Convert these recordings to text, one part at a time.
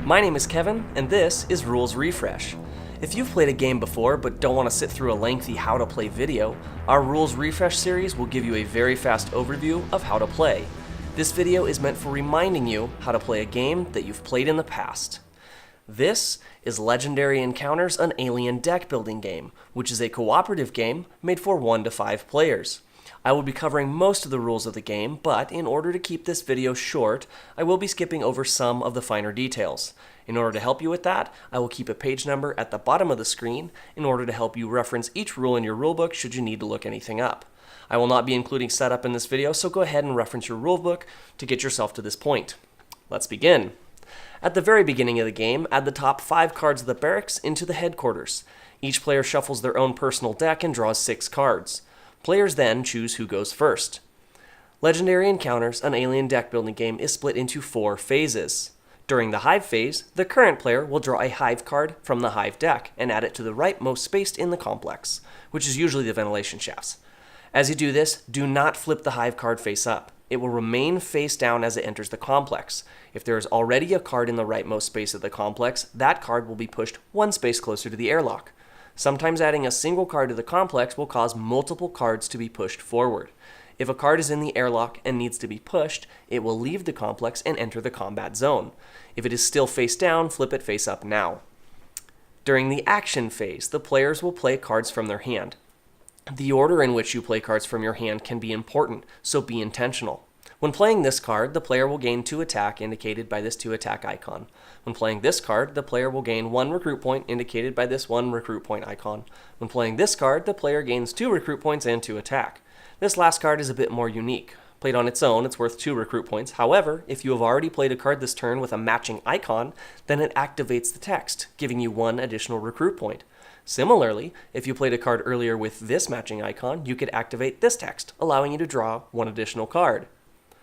My name is Kevin, and this is Rules Refresh. If you've played a game before but don't want to sit through a lengthy how to play video, our Rules Refresh series will give you a very fast overview of how to play. This video is meant for reminding you how to play a game that you've played in the past. This is Legendary Encounters, an alien deck building game, which is a cooperative game made for 1 to 5 players. I will be covering most of the rules of the game, but in order to keep this video short, I will be skipping over some of the finer details. In order to help you with that, I will keep a page number at the bottom of the screen in order to help you reference each rule in your rulebook should you need to look anything up. I will not be including setup in this video, so go ahead and reference your rulebook to get yourself to this point. Let's begin. At the very beginning of the game, add the top 5 cards of the barracks into the headquarters. Each player shuffles their own personal deck and draws 6 cards. Players then choose who goes first. Legendary Encounters, an alien deck building game, is split into 4 phases. During the Hive phase, the current player will draw a Hive card from the Hive deck and add it to the rightmost space in the complex, which is usually the ventilation shafts. As you do this, do not flip the Hive card face up. It will remain face down as it enters the complex. If there is already a card in the rightmost space of the complex, that card will be pushed 1 space closer to the airlock. Sometimes adding a single card to the complex will cause multiple cards to be pushed forward. If a card is in the airlock and needs to be pushed, it will leave the complex and enter the combat zone. If it is still face down, flip it face up now. During the action phase, the players will play cards from their hand. The order in which you play cards from your hand can be important, so be intentional. When playing this card, the player will gain 2 attack, indicated by this 2 attack icon. When playing this card, the player will gain 1 recruit point, indicated by this 1 recruit point icon. When playing this card, the player gains 2 recruit points and 2 attack. This last card is a bit more unique. Played on its own, it's worth 2 recruit points. However, if you have already played a card this turn with a matching icon, then it activates the text, giving you 1 additional recruit point. Similarly, if you played a card earlier with this matching icon, you could activate this text, allowing you to draw 1 additional card.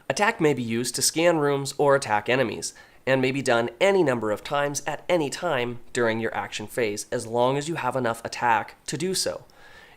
Attack may be used to scan rooms or attack enemies, and may be done any number of times at any time during your action phase, as long as you have enough attack to do so.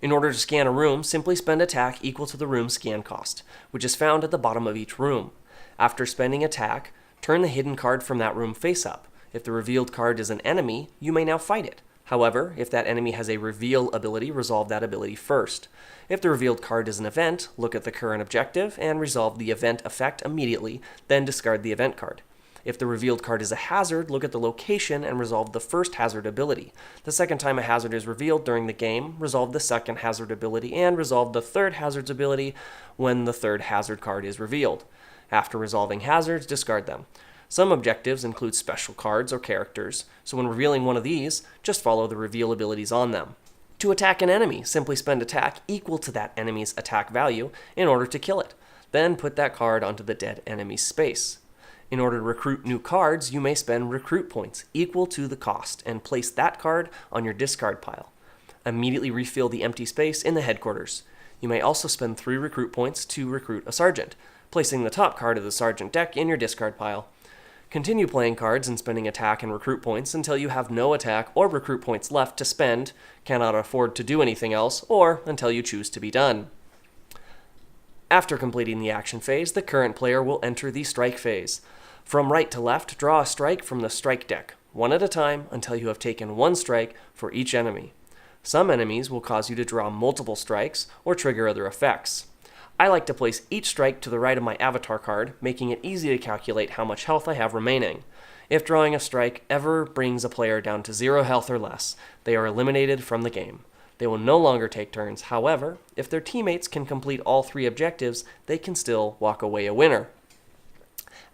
In order to scan a room, simply spend attack equal to the room's scan cost, which is found at the bottom of each room. After spending attack, turn the hidden card from that room face up. If the revealed card is an enemy, you may now fight it. However, if that enemy has a reveal ability, resolve that ability first. If the revealed card is an event, look at the current objective and resolve the event effect immediately, then discard the event card. If the revealed card is a hazard, look at the location and resolve the first hazard ability. The second time a hazard is revealed during the game, resolve the second hazard ability and resolve the third hazard's ability when the third hazard card is revealed. After resolving hazards, discard them. Some objectives include special cards or characters, so when revealing one of these, just follow the reveal abilities on them. To attack an enemy, simply spend attack equal to that enemy's attack value in order to kill it. Then put that card onto the dead enemy's space. In order to recruit new cards, you may spend recruit points equal to the cost and place that card on your discard pile. Immediately refill the empty space in the headquarters. You may also spend 3 recruit points to recruit a sergeant, placing the top card of the sergeant deck in your discard pile. Continue playing cards and spending attack and recruit points until you have no attack or recruit points left to spend, cannot afford to do anything else, or until you choose to be done. After completing the action phase, the current player will enter the strike phase. From right to left, draw a strike from the strike deck, 1 at a time until you have taken 1 strike for each enemy. Some enemies will cause you to draw multiple strikes or trigger other effects. I like to place each strike to the right of my avatar card, making it easy to calculate how much health I have remaining. If drawing a strike ever brings a player down to 0 health or less, they are eliminated from the game. They will no longer take turns. However, if their teammates can complete all 3 objectives, they can still walk away a winner.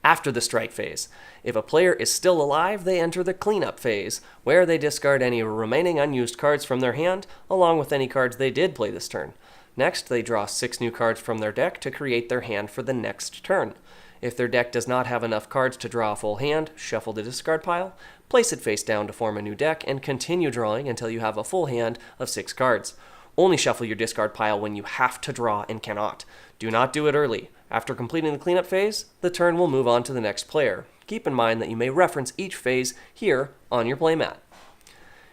After the strike phase, if a player is still alive, they enter the cleanup phase, where they discard any remaining unused cards from their hand, along with any cards they did play this turn. Next, they draw 6 new cards from their deck to create their hand for the next turn. If their deck does not have enough cards to draw a full hand, shuffle the discard pile, place it face down to form a new deck, and continue drawing until you have a full hand of 6 cards. Only shuffle your discard pile when you have to draw and cannot. Do not do it early. After completing the cleanup phase, the turn will move on to the next player. Keep in mind that you may reference each phase here on your playmat.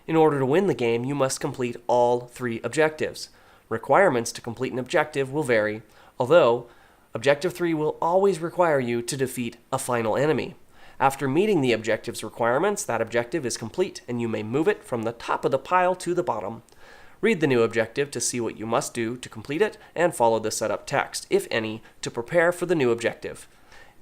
In order to win the game, you must complete all 3 objectives. Requirements to complete an objective will vary, although Objective 3 will always require you to defeat a final enemy. After meeting the objective's requirements, that objective is complete, and you may move it from the top of the pile to the bottom. Read the new objective to see what you must do to complete it, and follow the setup text, if any, to prepare for the new objective.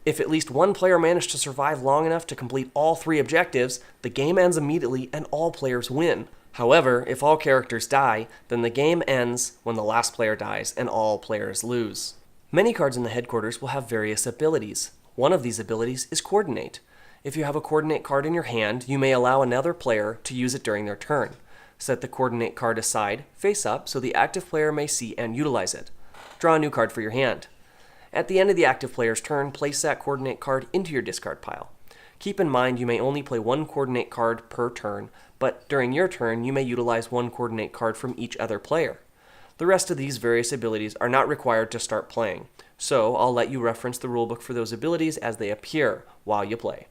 If at least one player managed to survive long enough to complete all 3 objectives, the game ends immediately and all players win. However, if all characters die, then the game ends when the last player dies and all players lose. Many cards in the headquarters will have various abilities. One of these abilities is Coordinate. If you have a Coordinate card in your hand, you may allow another player to use it during their turn. Set the Coordinate card aside, face up, so the active player may see and utilize it. Draw a new card for your hand. At the end of the active player's turn, place that Coordinate card into your discard pile. Keep in mind you may only play 1 Coordinate card per turn, but during your turn you may utilize 1 Coordinate card from each other player. The rest of these various abilities are not required to start playing, so I'll let you reference the rulebook for those abilities as they appear while you play.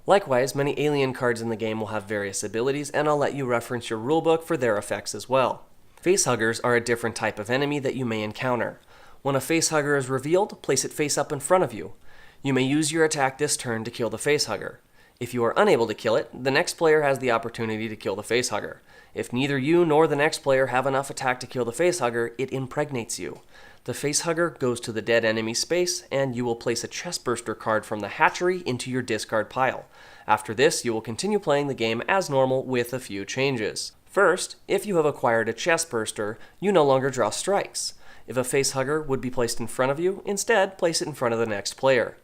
Likewise, many alien cards in the game will have various abilities, and I'll let you reference your rulebook for their effects as well. Facehuggers are a different type of enemy that you may encounter. When a facehugger is revealed, place it face up in front of you. You may use your attack this turn to kill the facehugger. If you are unable to kill it, the next player has the opportunity to kill the facehugger. If neither you nor the next player have enough attack to kill the facehugger, it impregnates you. The facehugger goes to the dead enemy's space, and you will place a chestburster card from the hatchery into your discard pile. After this, you will continue playing the game as normal with a few changes. First, if you have acquired a chestburster, you no longer draw strikes. If a facehugger would be placed in front of you, instead place it in front of the next player.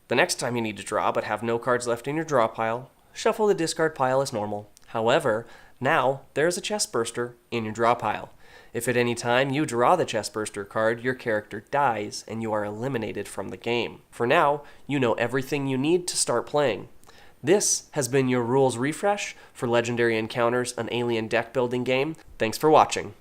The next time you need to draw but have no cards left in your draw pile, shuffle the discard pile as normal. However, now there is a chestburster in your draw pile. If at any time you draw the chestburster card, your character dies and you are eliminated from the game. For now, you know everything you need to start playing. This has been your rules refresh for Legendary Encounters, an alien deck building game. Thanks for watching.